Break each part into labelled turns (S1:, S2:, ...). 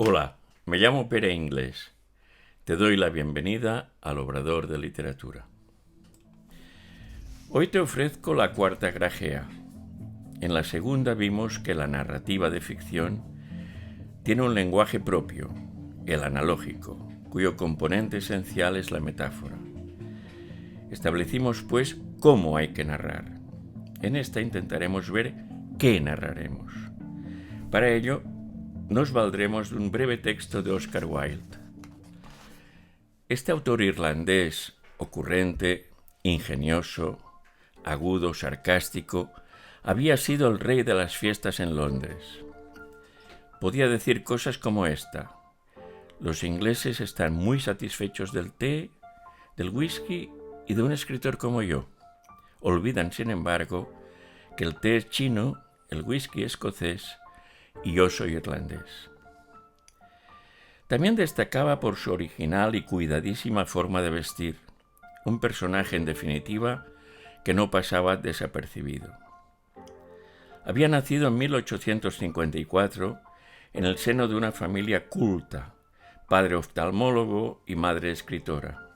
S1: Hola, me llamo Pere Inglés. Te doy la bienvenida al Obrador de Literatura. Hoy te ofrezco la cuarta grajea. En la segunda vimos que la narrativa de ficción tiene un lenguaje propio, el analógico, cuyo componente esencial es la metáfora. Establecimos, pues, cómo hay que narrar. En esta intentaremos ver qué narraremos. Para ello, nos valdremos de un breve texto de Oscar Wilde. Este autor irlandés, ocurrente, ingenioso, agudo, sarcástico, había sido el rey de las fiestas en Londres. Podía decir cosas como esta: los ingleses están muy satisfechos del té, del whisky y de un escritor como yo. Olvidan, sin embargo, que el té es chino, el whisky escocés y yo soy irlandés. También destacaba por su original y cuidadísima forma de vestir, un personaje, en definitiva, que no pasaba desapercibido. Había nacido en 1854 en el seno de una familia culta, padre oftalmólogo y madre escritora.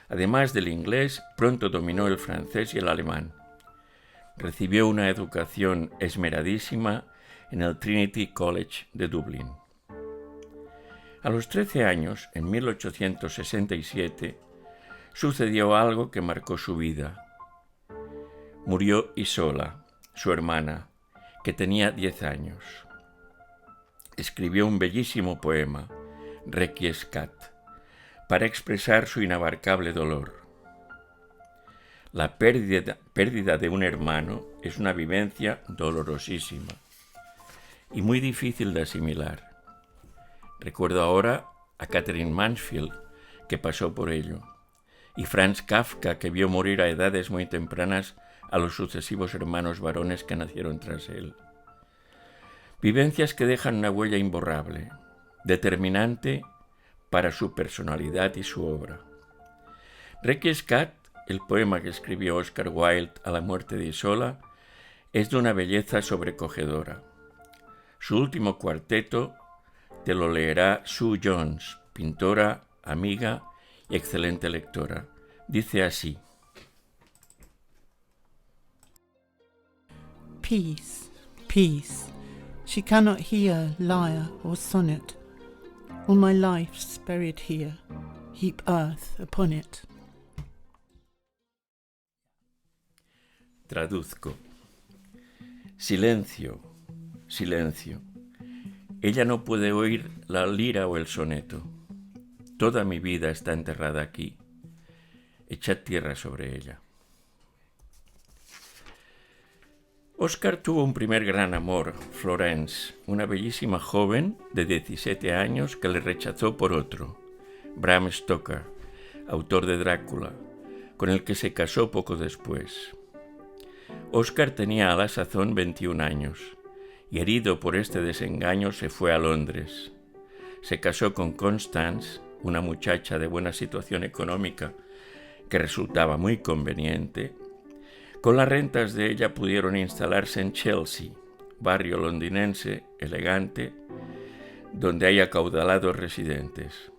S1: Además del inglés, pronto dominó el francés y el alemán. Recibió una educación esmeradísima en el Trinity College de Dublín. A los 13 años, en 1867, sucedió algo que marcó su vida. Murió Isola, su hermana, que tenía 10 años. Escribió un bellísimo poema, Requiescat, para expresar su inabarcable dolor. La pérdida de un hermano es una vivencia dolorosísima y muy difícil de asimilar. Recuerdo ahora a Catherine Mansfield, que pasó por ello, y Franz Kafka, que vio morir a edades muy tempranas a los sucesivos hermanos varones que nacieron tras él. Vivencias que dejan una huella imborrable, determinante para su personalidad y su obra. Requiescat, el poema que escribió Oscar Wilde a la muerte de Isola, es de una belleza sobrecogedora. Su último cuarteto te lo leerá Sue Jones, pintora, amiga y excelente lectora. Dice así:
S2: Peace, peace, she cannot hear lyre or sonnet. All my life's buried here, heap earth upon it.
S1: Traduzco. Silencio, silencio. Ella no puede oír la lira o el soneto. Toda mi vida está enterrada aquí. Echad tierra sobre ella. Oscar tuvo un primer gran amor, Florence, una bellísima joven de 17 años que le rechazó por otro, Bram Stoker, autor de Drácula, con el que se casó poco después. Oscar tenía a la sazón 21 años y, herido por este desengaño, se fue a Londres. Se casó con Constance, una muchacha de buena situación económica que resultaba muy conveniente. Con las rentas de ella pudieron instalarse en Chelsea, barrio londinense elegante, donde hay acaudalados residentes.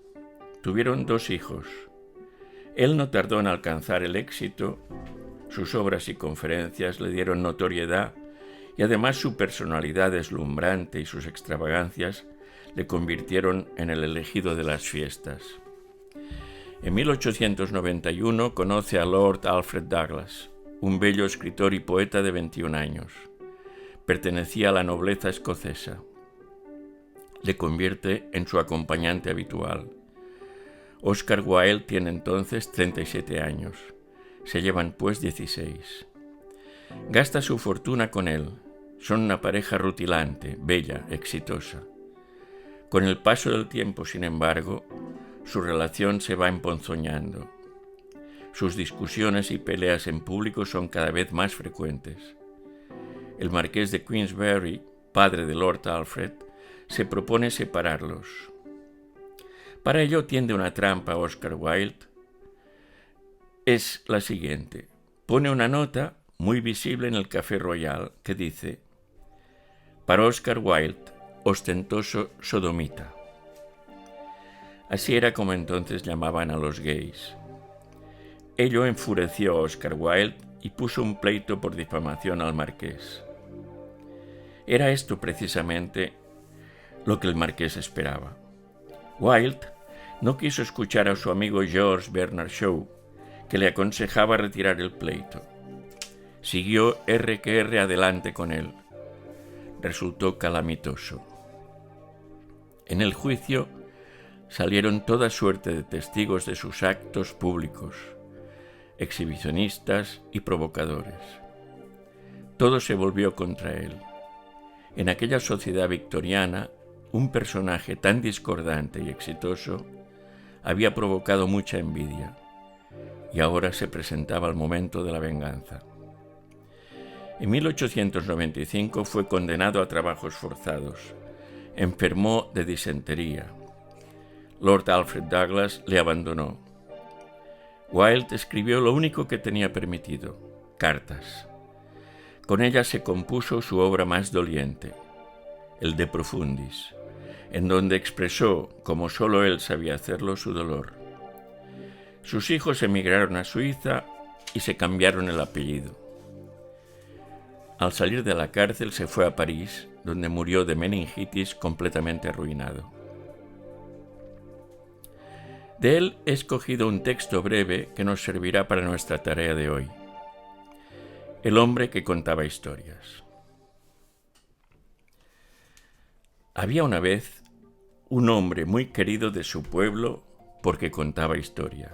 S1: Tuvieron 2 hijos. Él no tardó en alcanzar el éxito. Sus obras y conferencias le dieron notoriedad y además su personalidad deslumbrante y sus extravagancias le convirtieron en el elegido de las fiestas. En 1891 conoce a Lord Alfred Douglas, un bello escritor y poeta de 21 años. Pertenecía a la nobleza escocesa. Le convierte en su acompañante habitual. Oscar Wilde tiene entonces 37 años. Se llevan pues 16. Gasta su fortuna con él. Son una pareja rutilante, bella, exitosa. Con el paso del tiempo, sin embargo, su relación se va emponzoñando. Sus discusiones y peleas en público son cada vez más frecuentes. El marqués de Queensberry, padre de Lord Alfred, se propone separarlos. Para ello tiende una trampa Oscar Wilde. Es la siguiente: pone una nota muy visible en el Café Royal que dice: para Oscar Wilde, ostentoso sodomita. Así era como entonces llamaban a los gays. Ello enfureció a Oscar Wilde y puso un pleito por difamación al marqués. Era esto precisamente lo que el marqués esperaba. Wilde no quiso escuchar a su amigo George Bernard Shaw, que le aconsejaba retirar el pleito. Siguió R que R adelante con él. Resultó calamitoso. En el juicio salieron toda suerte de testigos de sus actos públicos, exhibicionistas y provocadores. Todo se volvió contra él. En aquella sociedad victoriana, un personaje tan discordante y exitoso había provocado mucha envidia, y ahora se presentaba el momento de la venganza. En 1895 fue condenado a trabajos forzados. Enfermó de disentería. Lord Alfred Douglas le abandonó. Wilde escribió lo único que tenía permitido, cartas. Con ellas se compuso su obra más doliente, el De Profundis, en donde expresó, como solo él sabía hacerlo, su dolor. Sus hijos emigraron a Suiza y se cambiaron el apellido. Al salir de la cárcel se fue a París, donde murió de meningitis completamente arruinado. De él he escogido un texto breve que nos servirá para nuestra tarea de hoy. El hombre que contaba historias. Había una vez un hombre muy querido de su pueblo porque contaba historias.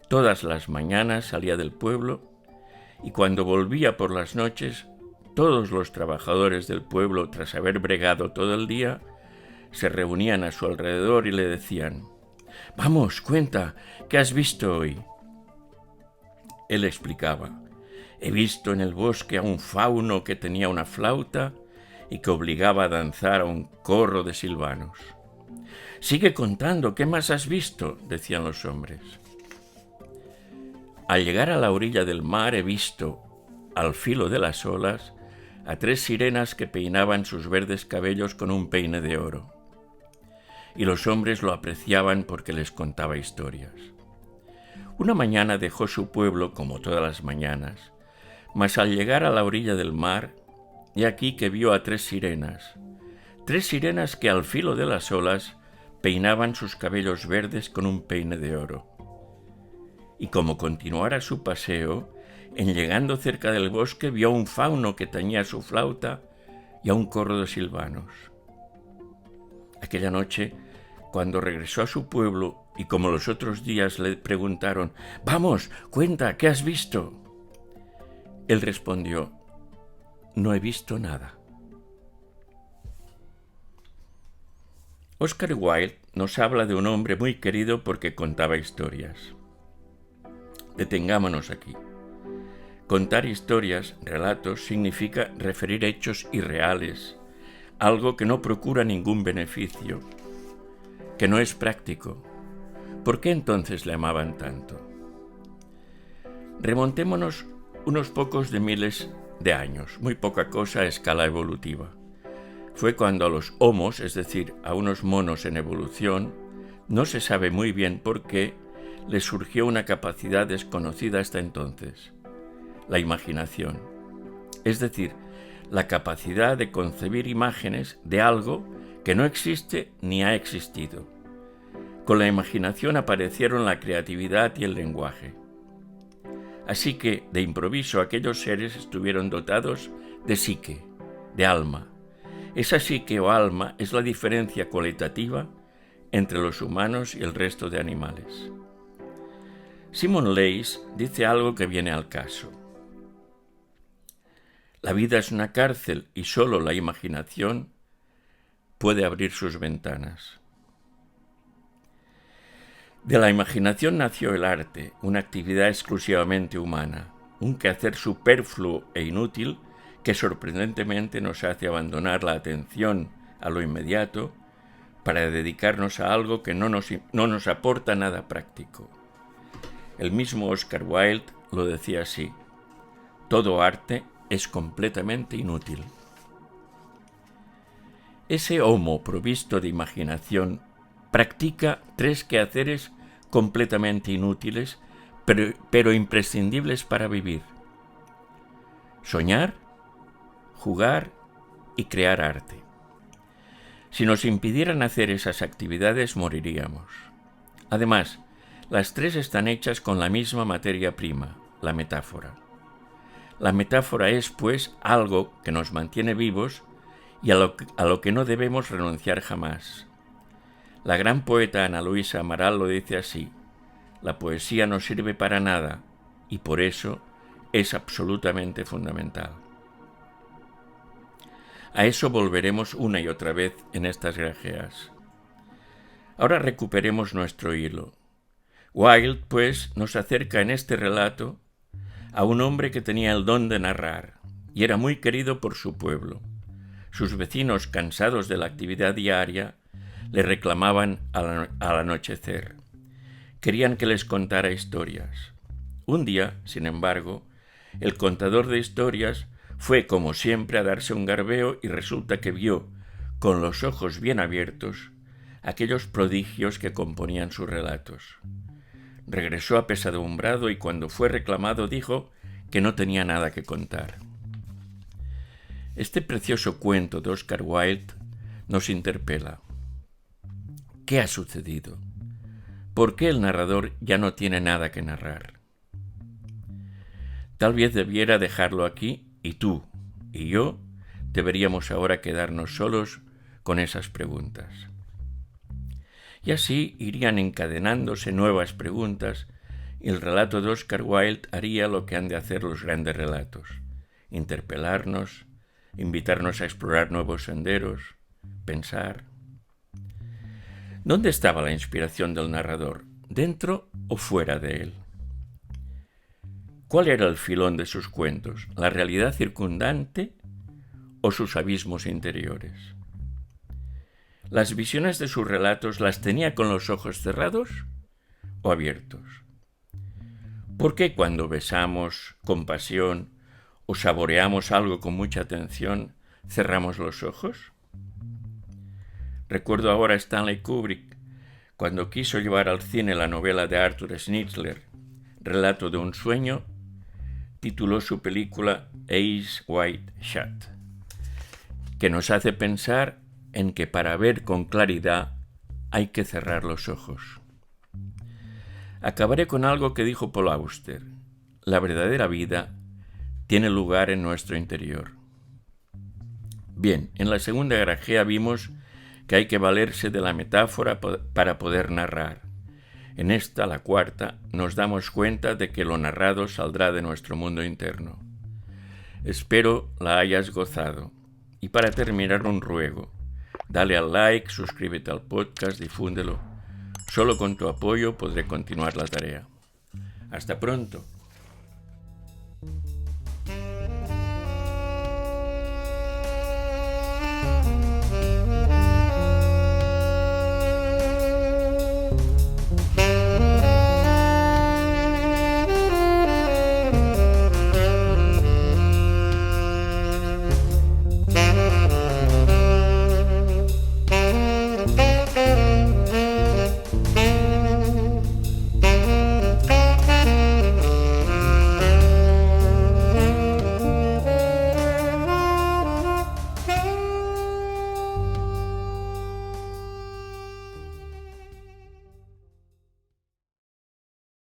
S1: Todas las mañanas salía del pueblo y cuando volvía por las noches, todos los trabajadores del pueblo, tras haber bregado todo el día, se reunían a su alrededor y le decían: «Vamos, cuenta, ¿qué has visto hoy?». Él explicaba: «He visto en el bosque a un fauno que tenía una flauta y que obligaba a danzar a un corro de silvanos». «Sigue contando, ¿qué más has visto?», decían los hombres. «Al llegar a la orilla del mar he visto, al filo de las olas, a 3 sirenas que peinaban sus verdes cabellos con un peine de oro. Y los hombres lo apreciaban porque les contaba historias. Una mañana dejó su pueblo como todas las mañanas, mas al llegar a la orilla del mar, he aquí que vio a 3 sirenas que al filo de las olas peinaban sus cabellos verdes con un peine de oro. Y como continuara su paseo, en llegando cerca del bosque vio a un fauno que tañía su flauta y a un corro de silvanos. Aquella noche, cuando regresó a su pueblo y como los otros días le preguntaron: «Vamos, cuenta, ¿qué has visto?», él respondió: «No he visto nada». Oscar Wilde nos habla de un hombre muy querido porque contaba historias. Detengámonos aquí. Contar historias, relatos, significa referir hechos irreales, algo que no procura ningún beneficio, que no es práctico. ¿Por qué entonces le amaban tanto? Remontémonos unos pocos de miles de años, muy poca cosa a escala evolutiva. Fue cuando a los homos, es decir, a unos monos en evolución, no se sabe muy bien por qué, les surgió una capacidad desconocida hasta entonces: la imaginación, es decir, la capacidad de concebir imágenes de algo que no existe ni ha existido. Con la imaginación aparecieron la creatividad y el lenguaje. Así que, de improviso, aquellos seres estuvieron dotados de psique, de alma. Esa psique o alma es la diferencia cualitativa entre los humanos y el resto de animales. Simon Leys dice algo que viene al caso. La vida es una cárcel y solo la imaginación puede abrir sus ventanas. De la imaginación nació el arte, una actividad exclusivamente humana, un quehacer superfluo e inútil que sorprendentemente nos hace abandonar la atención a lo inmediato para dedicarnos a algo que no nos aporta nada práctico. El mismo Oscar Wilde lo decía así: todo arte es completamente inútil. Ese homo provisto de imaginación practica 3 quehaceres completamente inútiles, pero imprescindibles para vivir: soñar, jugar y crear arte. Si nos impidieran hacer esas actividades, moriríamos. Además, las 3 están hechas con la misma materia prima, la metáfora. La metáfora es, pues, algo que nos mantiene vivos y a lo que no debemos renunciar jamás. La gran poeta Ana Luisa Amaral lo dice así: la poesía no sirve para nada y por eso es absolutamente fundamental. A eso volveremos una y otra vez en estas grajeas. Ahora recuperemos nuestro hilo. Wilde, pues, nos acerca en este relato a un hombre que tenía el don de narrar y era muy querido por su pueblo. Sus vecinos, cansados de la actividad diaria, le reclamaban al anochecer. Querían que les contara historias. Un día, sin embargo, el contador de historias fue, como siempre, a darse un garbeo y resulta que vio, con los ojos bien abiertos, aquellos prodigios que componían sus relatos. Regresó apesadumbrado y cuando fue reclamado dijo que no tenía nada que contar. Este precioso cuento de Oscar Wilde nos interpela. ¿Qué ha sucedido? ¿Por qué el narrador ya no tiene nada que narrar? Tal vez debiera dejarlo aquí y tú y yo deberíamos ahora quedarnos solos con esas preguntas. Y así irían encadenándose nuevas preguntas y el relato de Oscar Wilde haría lo que han de hacer los grandes relatos: interpelarnos, invitarnos a explorar nuevos senderos, pensar. ¿Dónde estaba la inspiración del narrador? ¿Dentro o fuera de él? ¿Cuál era el filón de sus cuentos? ¿La realidad circundante o sus abismos interiores? ¿Las visiones de sus relatos las tenía con los ojos cerrados o abiertos? ¿Por qué cuando besamos con pasión o saboreamos algo con mucha atención, cerramos los ojos? Recuerdo ahora a Stanley Kubrick cuando quiso llevar al cine la novela de Arthur Schnitzler, Relato de un sueño, tituló su película Eyes Wide Shut, que nos hace pensar en que para ver con claridad hay que cerrar los ojos. Acabaré con algo que dijo Paul Auster: la verdadera vida tiene lugar en nuestro interior. Bien, en la segunda grajea vimos que hay que valerse de la metáfora para poder narrar. En esta, la cuarta, nos damos cuenta de que lo narrado saldrá de nuestro mundo interno. Espero la hayas gozado. Y para terminar, un ruego: dale al like, suscríbete al podcast, difúndelo. Solo con tu apoyo podré continuar la tarea. Hasta pronto.